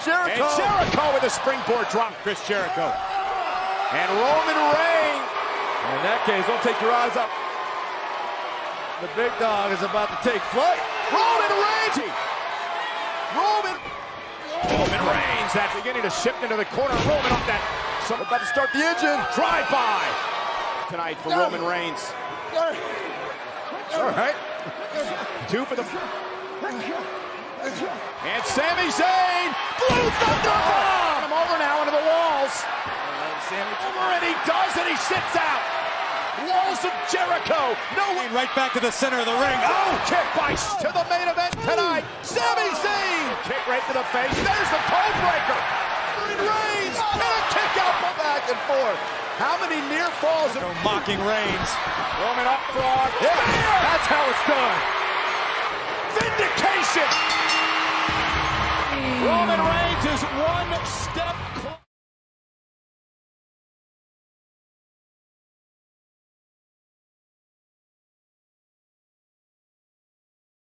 Jericho. And Jericho with a springboard drop, Chris Jericho. And Roman Reigns. In that case, don't take your eyes up. The big dog is about to take flight. Roman Reigns. Roman Reigns. That's beginning to shift into the corner. Roman up that. Someone about to start the engine. Drive-by tonight for Roman Reigns. All right. 2 for the... And Sami Zayn. Blue Thunder Bomb. I'm over now into the walls. And he does, and he sits out. Walls of Jericho. No one. Right back to the center of the ring. Oh, kick by to the main event tonight. Sami Zayn. Kick right to the face. There's the code breaker. Reigns. And a kick out from back and forth. How many near falls? Mocking Reigns. Roman up front. Yeah, that's how it's done. Vindication. Roman Reigns is